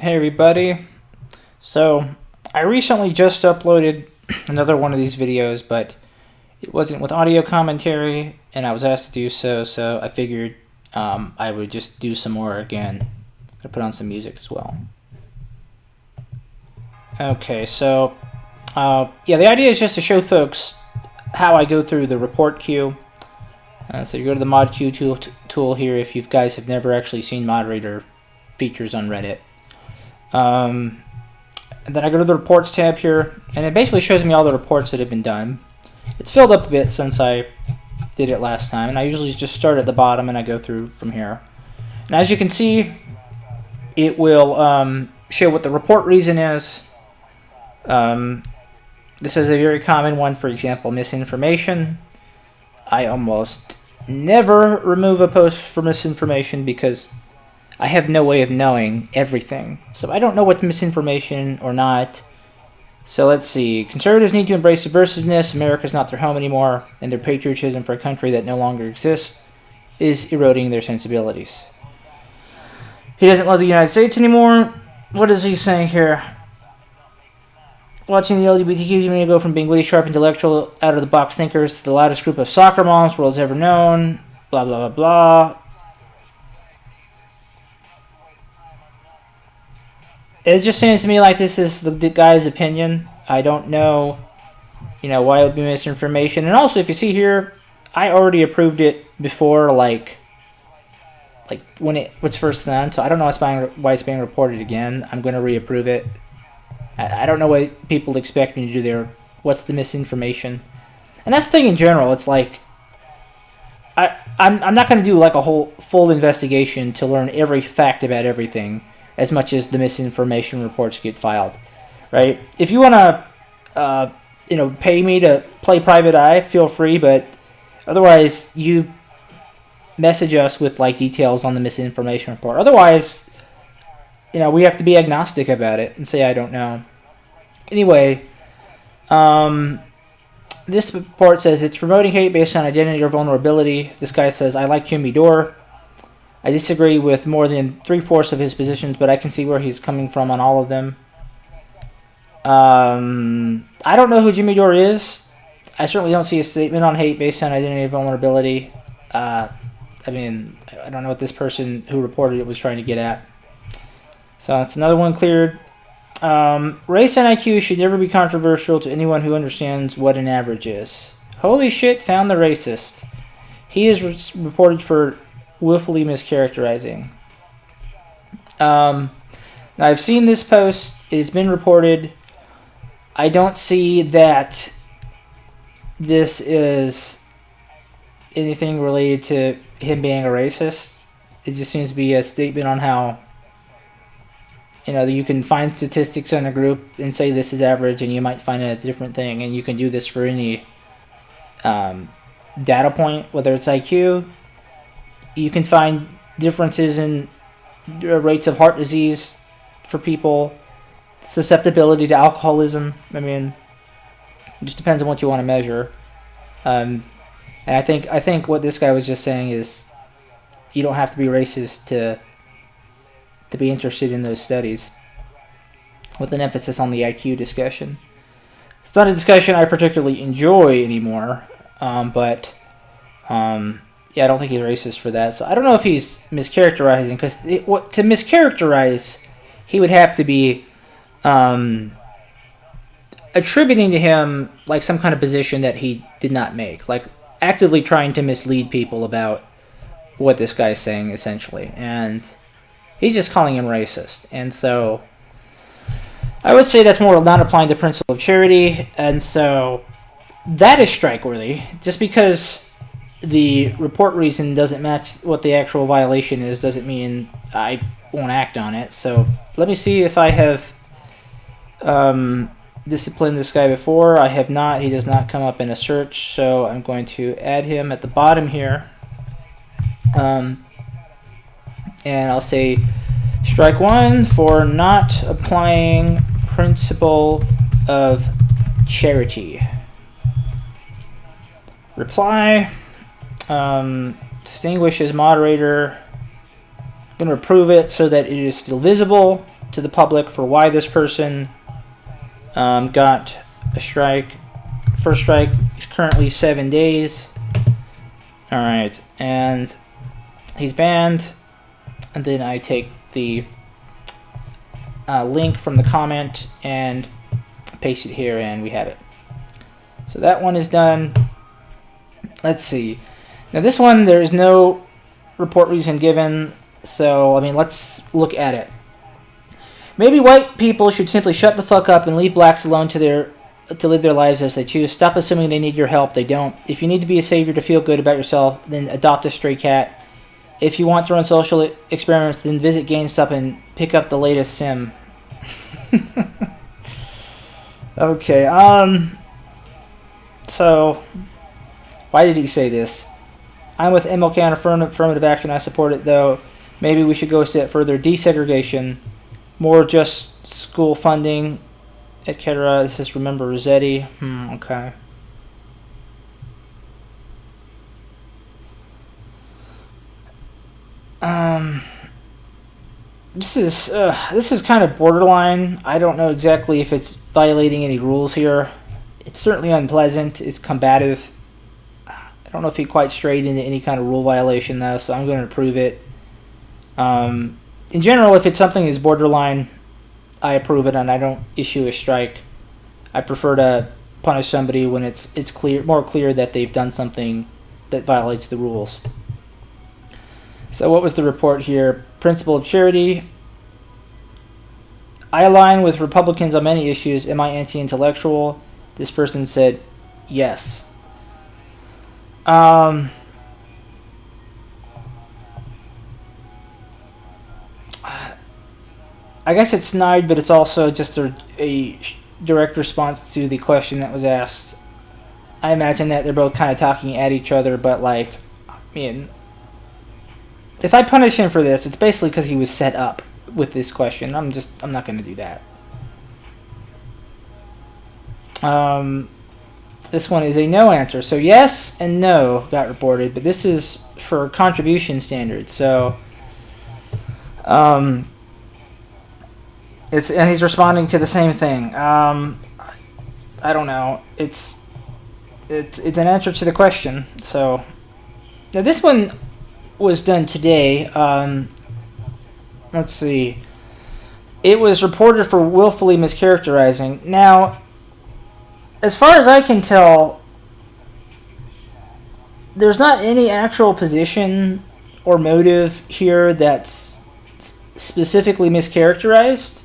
Hey everybody. So I recently just uploaded another one of these videos, but it wasn't with audio commentary, and I was asked to do so I figured I would just do some more again. I put on some music as well. Okay, so yeah, the idea is just to show folks how I go through the report queue. So you go to the mod queue tool here if you guys have never actually seen moderator features on Reddit. And then I go to the reports tab here, and it basically shows me all the reports that have been done. It's filled up a bit since I did it last time, and I usually just start at the bottom and I go through from here. And as you can see, it will show what the report reason is. This is a very common one, for example, misinformation. I almost never remove a post for misinformation because I have no way of knowing everything. So I don't know what's misinformation or not. So let's see. Conservatives need to embrace subversiveness. America's not their home anymore, and their patriotism for a country that no longer exists is eroding their sensibilities. He doesn't love the United States anymore. What is he saying here? Watching the LGBTQ community go from being witty, sharp, intellectual, out-of-the-box thinkers to the loudest group of soccer moms the world's ever known. Blah, blah, blah, blah. It just seems to me like this is the guy's opinion. I don't know, why it would be misinformation. And also, if you see here, I already approved it before, like when it was first done. So I don't know why it's being reported again. I'm going to reapprove it. I don't know what people expect me to do there. What's the misinformation? And that's the thing in general. It's like I'm not going to do like a whole full investigation to learn every fact about everything, as much as the misinformation reports get filed, right? If you want to, pay me to play private eye, feel free, but otherwise you message us with like details on the misinformation report. Otherwise, we have to be agnostic about it and say I don't know. Anyway, this report says it's promoting hate based on identity or vulnerability. This guy says, I like Jimmy Dore. I disagree with more than 3/4 of his positions, but I can see where he's coming from on all of them. I don't know who Jimmy Dore is. I certainly don't see a statement on hate based on identity or vulnerability. I don't know what this person who reported it was trying to get at. So that's another one cleared. Race and IQ should never be controversial to anyone who understands what an average is. Holy shit, found the racist. He is reported for willfully mischaracterizing. Now I've seen this post. It has been reported. I don't see that this is anything related to him being a racist. It just seems to be a statement on how you can find statistics in a group and say this is average, and you might find a different thing, and you can do this for any data point, whether it's IQ. You can find differences in rates of heart disease for people, susceptibility to alcoholism. It just depends on what you want to measure. And I think what this guy was just saying is you don't have to be racist to be interested in those studies, with an emphasis on the IQ discussion. It's not a discussion I particularly enjoy anymore, but I don't think he's racist for that. So I don't know if he's mischaracterizing, because to mischaracterize, he would have to be attributing to him like some kind of position that he did not make, like actively trying to mislead people about what this guy's saying, essentially. And he's just calling him racist. And so I would say that's more not applying the principle of charity. And so that is strike-worthy. Just because the report reason doesn't match what the actual violation is doesn't mean I won't act on it. So let me see if I have disciplined this guy before. I have not. He does not come up in a search. So I'm going to add him at the bottom here. And I'll say strike one for not applying principle of charity. Reply. Distinguish as moderator. I'm going to approve it so that it is still visible. to the public for why this person got a strike. First strike is currently 7 days. All right, and he's banned. And then I take the link from the comment and paste it here, and we have it. So that one is done. Let's see. Now this one, there is no report reason given. So, I mean, let's look at it. Maybe white people should simply shut the fuck up and leave blacks alone to live their lives as they choose. Stop assuming they need your help. They don't. If you need to be a savior to feel good about yourself, then adopt a stray cat. If you want to run social experiments, then visit GameStop and pick up the latest sim. Okay, so, why did he say this? I'm with MLK on affirmative action. I support it, though. Maybe we should go a step further. Desegregation. More just school funding, etc. This is Remember Rossetti. Okay. This is kind of borderline. I don't know exactly if it's violating any rules here. It's certainly unpleasant. It's combative. I don't know if he quite strayed into any kind of rule violation, though, so I'm going to approve it. In general, if it's something that's borderline, I approve it, and I don't issue a strike. I prefer to punish somebody when it's more clear that they've done something that violates the rules. So what was the report here? Principle of charity. I align with Republicans on many issues. Am I anti-intellectual? This person said yes. I guess it's snide, but it's also just a direct response to the question that was asked. I imagine that they're both kind of talking at each other, but like, I mean, if I punish him for this, it's basically because he was set up with this question. I'm not going to do that. This one is a no answer. So yes and no got reported, but this is for contribution standards. So, and he's responding to the same thing. I don't know. It's an answer to the question. So now this one was done today. Let's see. It was reported for willfully mischaracterizing. Now, as far as I can tell, there's not any actual position or motive here that's specifically mischaracterized.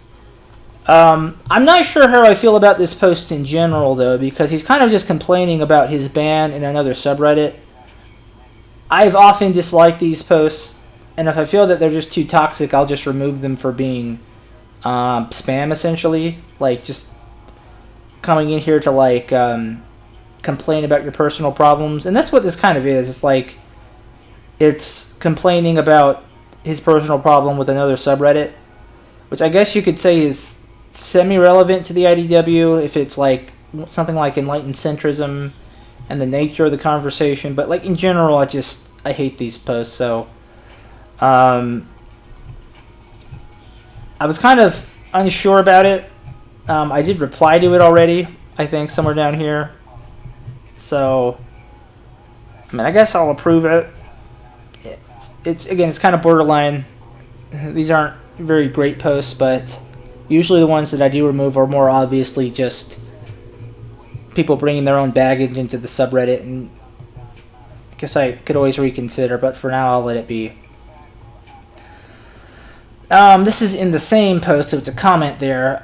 I'm not sure how I feel about this post in general, though, because he's kind of just complaining about his ban in another subreddit. I've often disliked these posts, and if I feel that they're just too toxic, I'll just remove them for being spam, essentially. Like, just coming in here to, like, complain about your personal problems. And that's what this kind of is. It's like, it's complaining about his personal problem with another subreddit, which I guess you could say is semi-relevant to the IDW if it's like something like enlightened centrism and the nature of the conversation. But like in general, I hate these posts. So I was kind of unsure about it. I did reply to it already, I think, somewhere down here. So I mean, I guess I'll approve it. It's kind of borderline. These aren't very great posts, but usually the ones that I do remove are more obviously just people bringing their own baggage into the subreddit, and I guess I could always reconsider, but for now I'll let it be. This is in the same post, so it's a comment there.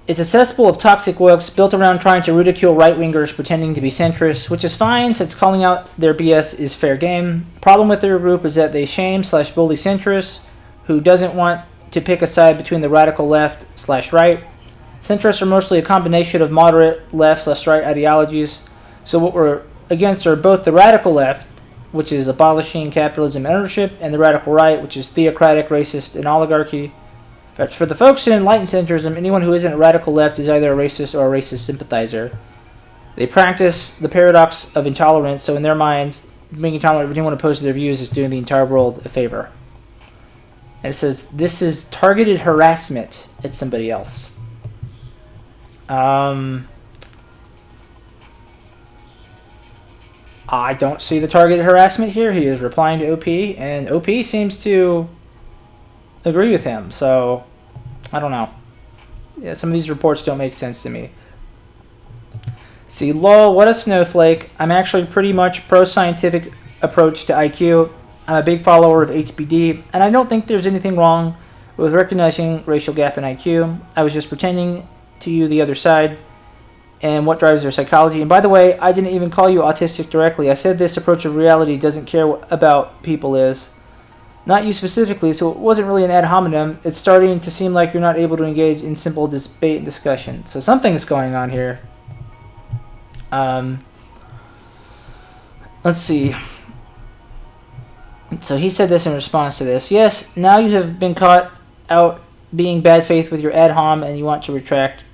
It's a cesspool of toxic wokes built around trying to ridicule right-wingers pretending to be centrists, which is fine since calling out their BS is fair game. Problem with their group is that they shame/bully centrists who doesn't want to pick a side between the radical left/right. Centrists are mostly a combination of moderate left/right ideologies, so what we're against are both the radical left, which is abolishing capitalism and ownership, and the radical right, which is theocratic, racist, and oligarchy. But for the folks in enlightened centrism, anyone who isn't a radical left is either a racist or a racist sympathizer. They practice the paradox of intolerance, so in their minds, being intolerant of anyone opposed to their views is doing the entire world a favor. And it says, this is targeted harassment at somebody else. I don't see the targeted harassment here. He is replying to OP, and OP seems to agree with him. So, I don't know. Yeah, some of these reports don't make sense to me. See, lol, what a snowflake. I'm actually pretty much pro-scientific approach to IQ. I'm a big follower of HBD, and I don't think there's anything wrong with recognizing racial gap in IQ. I was just pretending to you the other side and what drives their psychology. And by the way, I didn't even call you autistic directly. I said this approach of reality doesn't care what about people is. Not you specifically, so it wasn't really an ad hominem. It's starting to seem like you're not able to engage in simple debate and discussion. So something's going on here. Let's see. So he said this in response to this. Yes, now you have been caught out being bad faith with your ad hom and you want to retract.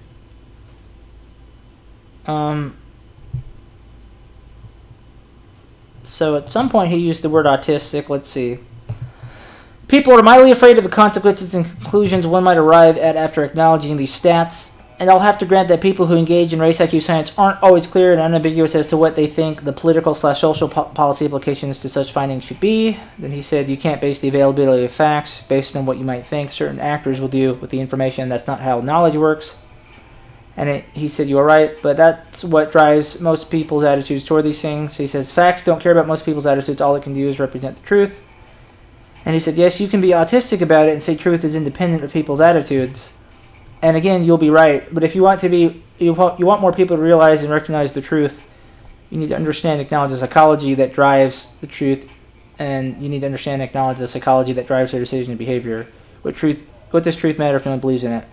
So at some point he used the word autistic. Let's see. People are mildly afraid of the consequences and conclusions one might arrive at after acknowledging these stats. And I'll have to grant that people who engage in race IQ science aren't always clear and unambiguous as to what they think the political/social policy implications to such findings should be. Then he said you can't base the availability of facts based on what you might think certain actors will do with the information. That's not how knowledge works. And he said you are right, but that's what drives most people's attitudes toward these things. He says facts don't care about most people's attitudes. All it can do is represent the truth. And he said, yes, you can be autistic about it and say truth is independent of people's attitudes. And again, you'll be right. But if you want to be, you want more people to realize and recognize the truth, you need to understand and acknowledge the psychology that drives the truth, and you need to understand and acknowledge the psychology that drives their decision and behavior. What does truth matter if no one believes in it?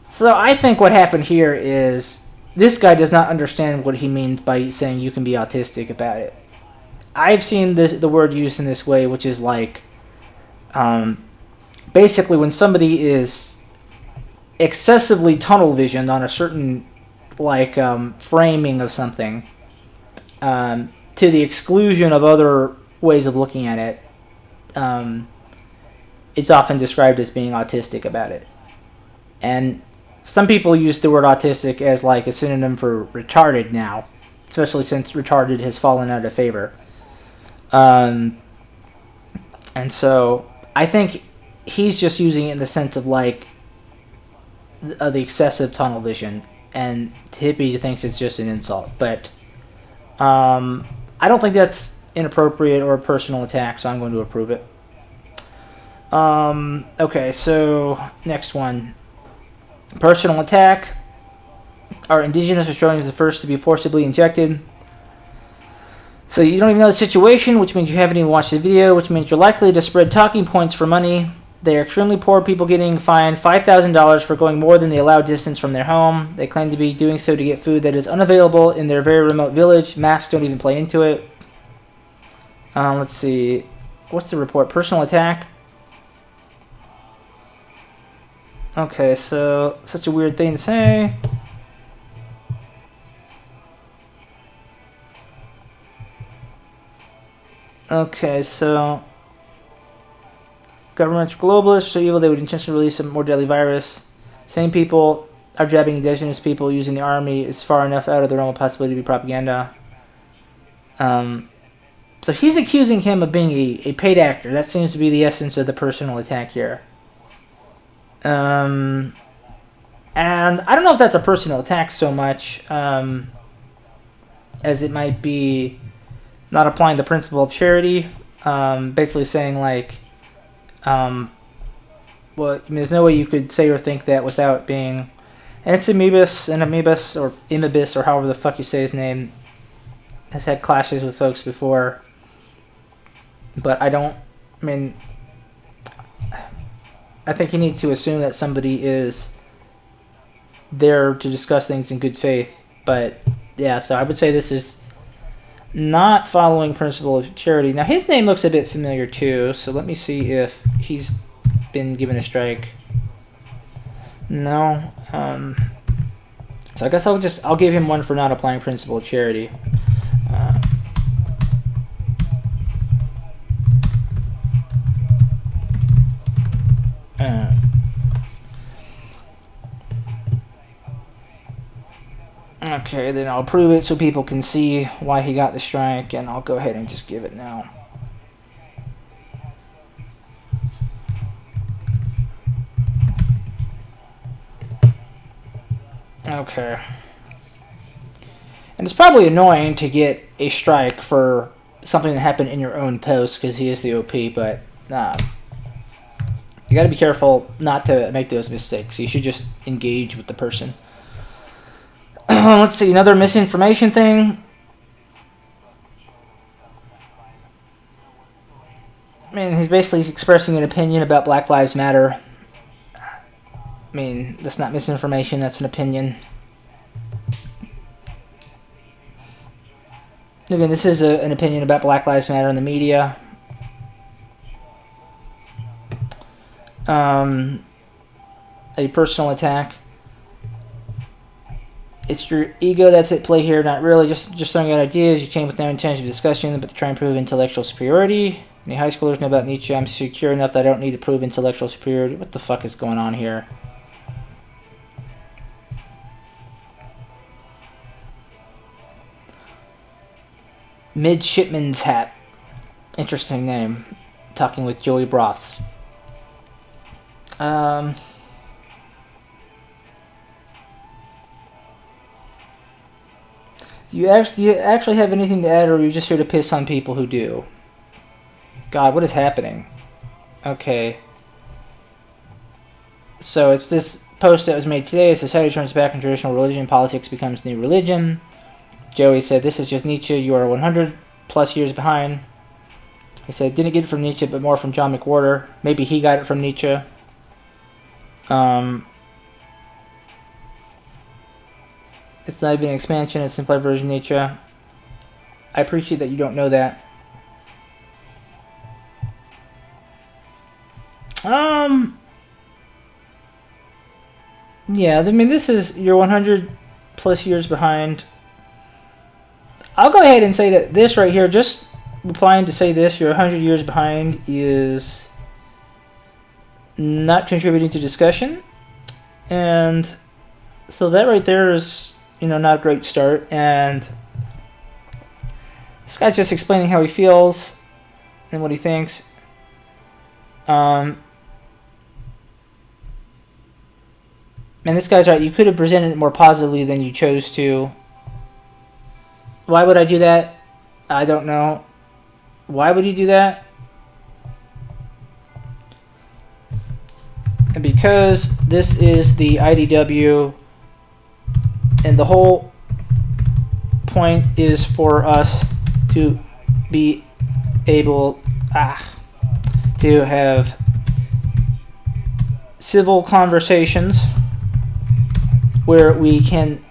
So I think what happened here is this guy does not understand what he means by saying you can be autistic about it. I've seen the word used in this way, which is like, basically when somebody is excessively tunnel visioned on a certain framing of something, to the exclusion of other ways of looking at it, it's often described as being autistic about it. And some people use the word autistic as like a synonym for retarded now, especially since retarded has fallen out of favor. And so I think he's just using it in the sense of like the excessive tunnel vision, and Hippie thinks it's just an insult. But I don't think that's inappropriate or a personal attack, so I'm going to approve it. Okay, so next one. Personal attack. Our indigenous Australians are the first to be forcibly injected. So you don't even know the situation, which means you haven't even watched the video, which means you're likely to spread talking points for money. They are extremely poor people getting fined $5,000 for going more than the allowed distance from their home. They claim to be doing so to get food that is unavailable in their very remote village. Masks don't even play into it. Let's see. What's the report? Personal attack. Okay, so such a weird thing to say. Okay, so governments are globalists, so evil they would intentionally release a more deadly virus. Same people are jabbing indigenous people using the army is far enough out of the realm of possibility to be propaganda. So he's accusing him of being a paid actor. That seems to be the essence of the personal attack here. And I don't know if that's a personal attack so much as it might be not applying the principle of charity. Basically saying like, well, I mean, there's no way you could say or think that without being, and it's Amebus or however the fuck you say his name, has had clashes with folks before, but I think you need to assume that somebody is there to discuss things in good faith. But yeah, so I would say this is not following principle of charity. Now his name looks a bit familiar too, so let me see if he's been given a strike. No. So I guess I'll give him one for not applying principle of charity. Okay, then I'll approve it so people can see why he got the strike, and I'll go ahead and just give it now. Okay. And it's probably annoying to get a strike for something that happened in your own post because he is the OP, but you got to be careful not to make those mistakes. You should just engage with the person. Let's see, another misinformation thing. I mean, he's basically expressing an opinion about Black Lives Matter. I mean, that's not misinformation, that's an opinion. Again, this is an opinion about Black Lives Matter in the media. A personal attack. It's your ego that's at play here, not really just throwing out ideas. You came with no intention of discussing them, but to try and prove intellectual superiority. Any high schoolers know about Nietzsche? I'm secure enough that I don't need to prove intellectual superiority. What the fuck is going on here? Midshipman's Hat. Interesting name. Talking with Joey Broths. Do you actually have anything to add, or are you just here to piss on people who do? God, what is happening? Okay. So it's this post that was made today. Society turns back on traditional religion. Politics becomes new religion. Joey said, this is just Nietzsche. You are 100 plus years behind. He said, didn't get it from Nietzsche, but more from John McWhorter. Maybe he got it from Nietzsche. It's not even an expansion. It's a simpler version of Nietzsche. I appreciate that you don't know that. Yeah, I mean, this is, you're 100 plus years behind. I'll go ahead and say that this right here, just replying to say this, you're 100 years behind, is not contributing to discussion. And so that right there is, not a great start. And this guy's just explaining how he feels and what he thinks. And this guy's right. You could have presented it more positively than you chose to. Why would I do that? I don't know. Why would he do that? And because this is the IDW, and the whole point is for us to be able to have civil conversations where we can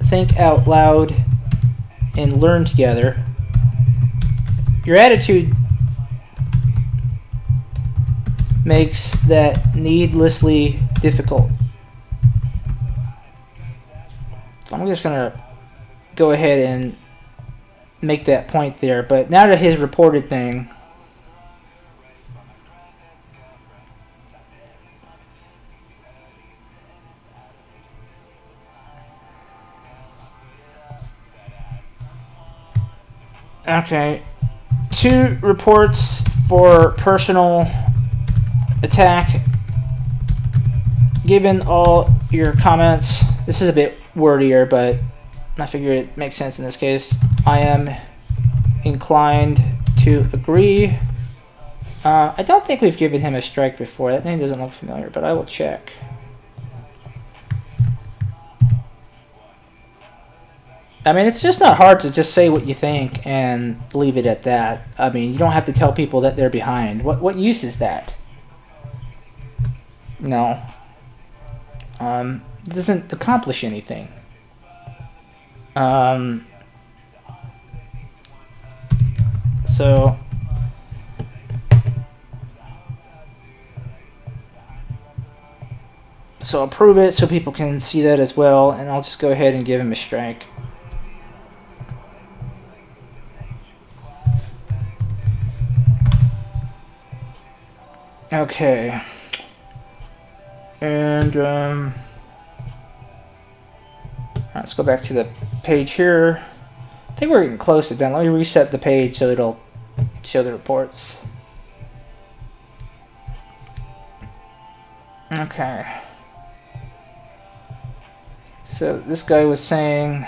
think out loud and learn together. Your attitude makes that needlessly difficult. I'm just going to go ahead and make that point there. But now to his reported thing. Okay. 2 reports for personal attack. Given all your comments, this is a bit wordier, but I figure it makes sense in this case. I am inclined to agree. I don't think we've given him a strike before. That name doesn't look familiar, but I will check. I mean, it's just not hard to just say what you think and leave it at that. I mean, you don't have to tell people that they're behind. What use is that? No. It doesn't accomplish anything. So I'll prove it so people can see that as well, and I'll just go ahead and give him a strike. Okay. And, alright, let's go back to the page here. I think we're getting close to done. Let me reset the page so it'll show the reports. Okay. So this guy was saying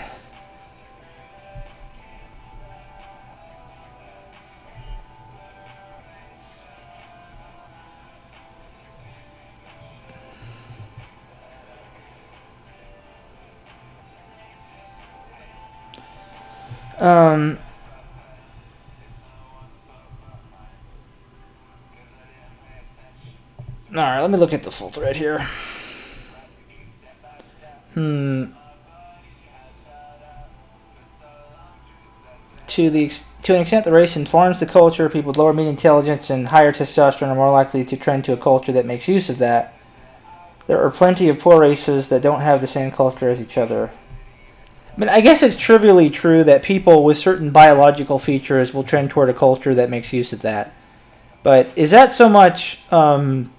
alright, let me look at the full thread here. To an extent, the race informs the culture. People with lower mean intelligence and higher testosterone are more likely to trend to a culture that makes use of that. There are plenty of poor races that don't have the same culture as each other. I mean, I guess it's trivially true that people with certain biological features will trend toward a culture that makes use of that. But is that so much the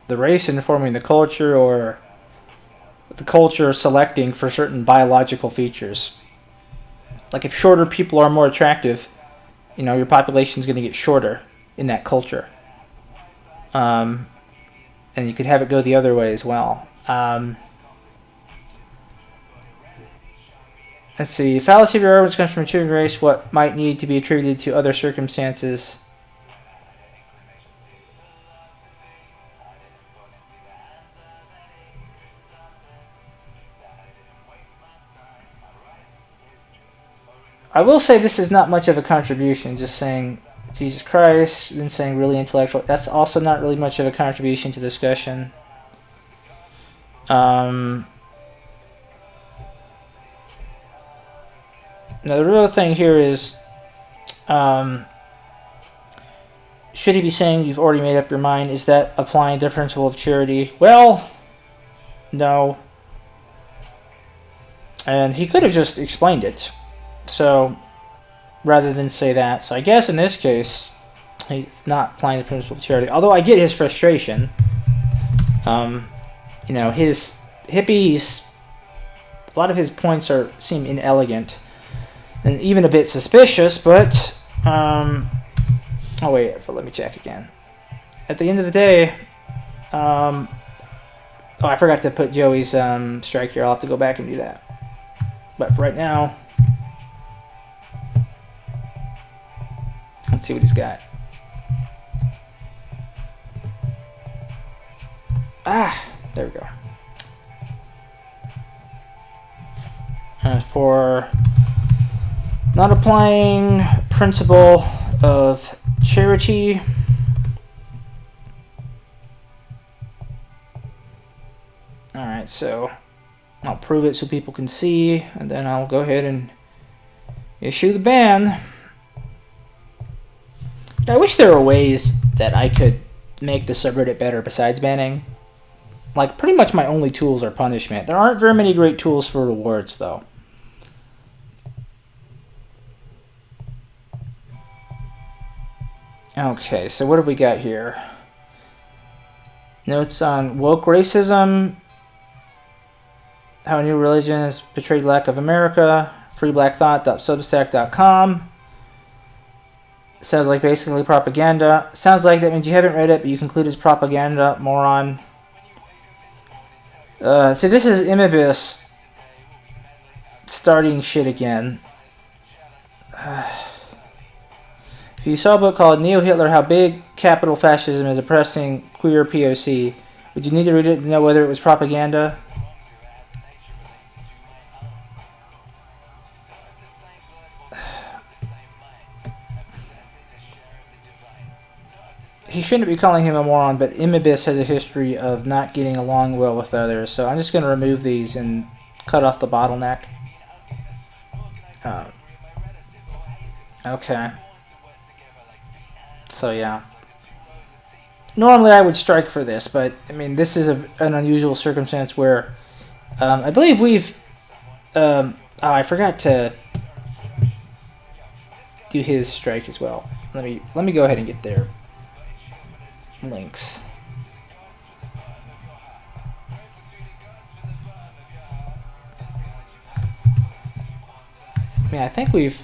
race informing the culture, or the culture selecting for certain biological features? Like if shorter people are more attractive, you know, your population's going to get shorter in that culture. And you could have it go the other way as well. Let's see. Fallacy of your arguments comes from achieving race, what might need to be attributed to other circumstances. I will say this is not much of a contribution, just saying Jesus Christ, then saying really intellectual. That's also not really much of a contribution to discussion. Now the real thing here is, should he be saying you've already made up your mind? Is that applying the principle of charity? Well, no. And he could have just explained it. So, rather than say that. So I guess in this case, he's not applying the principle of charity. Although I get his frustration. You know, his hippies, a lot of his points seem inelegant. And even a bit suspicious, but, oh wait, let me check again. At the end of the day, oh, I forgot to put Joey's strike here. I'll have to go back and do that. But for right now, let's see what he's got. There we go. For not applying principle of charity. Alright, so I'll prove it so people can see, and then I'll go ahead and issue the ban. I wish there were ways that I could make the subreddit better besides banning. Like, pretty much my only tools are punishment. There aren't very many great tools for rewards, though. Okay, so what have we got here? Notes on woke racism, how a new religion has betrayed lack of America, freeblackthought.substack.com. Sounds like basically propaganda. Sounds like that means you haven't read it, but you conclude it's propaganda, moron. See, this is Imabis starting shit again. If you saw a book called Neo-Hitler, How Big Capital Fascism is Oppressing Queer POC, would you need to read it to know whether it was propaganda? He shouldn't be calling him a moron, but Imabis has a history of not getting along well with others, so I'm just going to remove these and cut off the bottleneck. Okay. So yeah. Normally I would strike for this, but I mean this is an unusual circumstance where I believe we've I forgot to do his strike as well. Let me go ahead and get their links. Yeah, I think we've...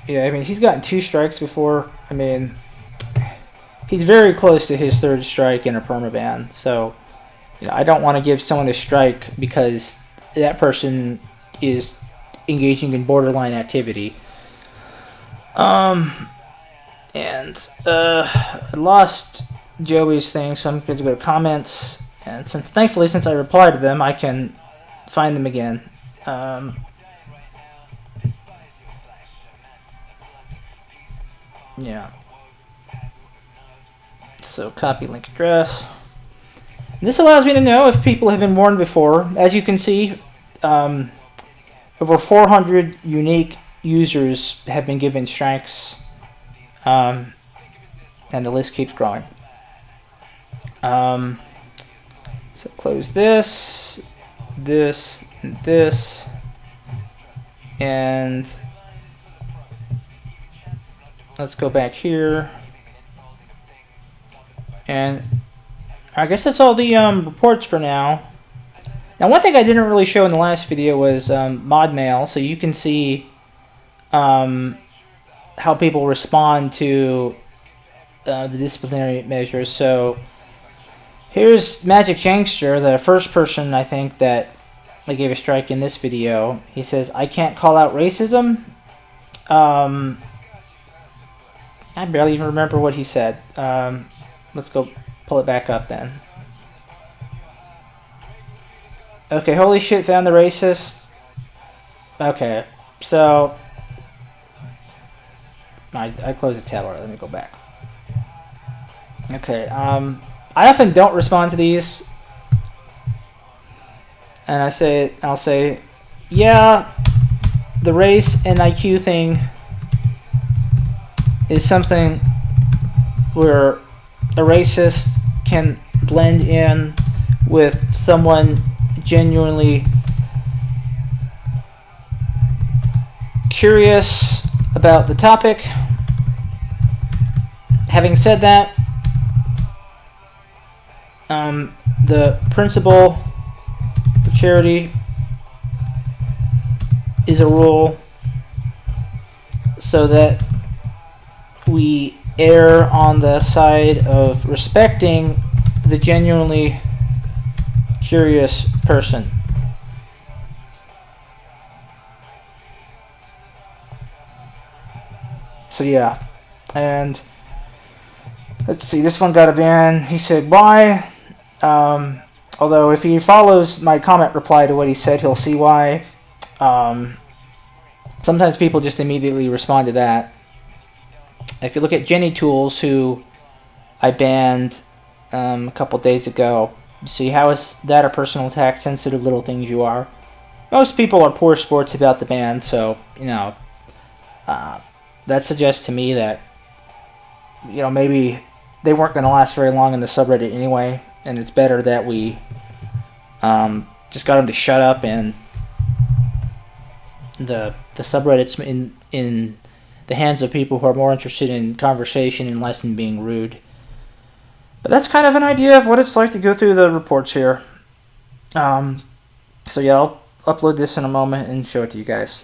Yeah, I mean, he's gotten 2 strikes before. I mean, he's very close to his 3rd strike in a permaban. So, you know, I don't want to give someone a strike because that person is engaging in borderline activity. And I lost Joey's thing, so I'm going to go to comments. And thankfully, since I replied to them, I can find them again. Yeah. So copy link address. And this allows me to know if people have been warned before. As you can see, over 400 unique users have been given strikes, and the list keeps growing. So close this, this, and this, and let's go back here. And I guess that's all the reports for now. Now, one thing I didn't really show in the last video was mod mail, so you can see how people respond to the disciplinary measures. So here's Magic Jankster, the first person I think that I gave a strike in this video. He says, "I can't call out racism." I barely even remember what he said. Let's go pull it back up then. Okay, holy shit, found the racist. Okay, so I closed the tab already. Let me go back. Okay, I often don't respond to these, and I'll say, yeah, the race and IQ thing is something where a racist can blend in with someone genuinely curious about the topic. Having said that, the principle of charity is a rule so that we err on the side of respecting the genuinely curious person. So yeah, and let's see, this one got a ban. He said, why? Although if he follows my comment reply to what he said, he'll see why. Sometimes people just immediately respond to that. If you look at Jenny Tools, who I banned a couple days ago, see, how is that a personal attack? Sensitive little things you are. Most people are poor sports about the ban, so, you know, that suggests to me that, you know, maybe they weren't going to last very long in the subreddit anyway, and it's better that we just got them to shut up, and the subreddit's in the hands of people who are more interested in conversation and less in being rude. But that's kind of an idea of what it's like to go through the reports here. So yeah, I'll upload this in a moment and show it to you guys.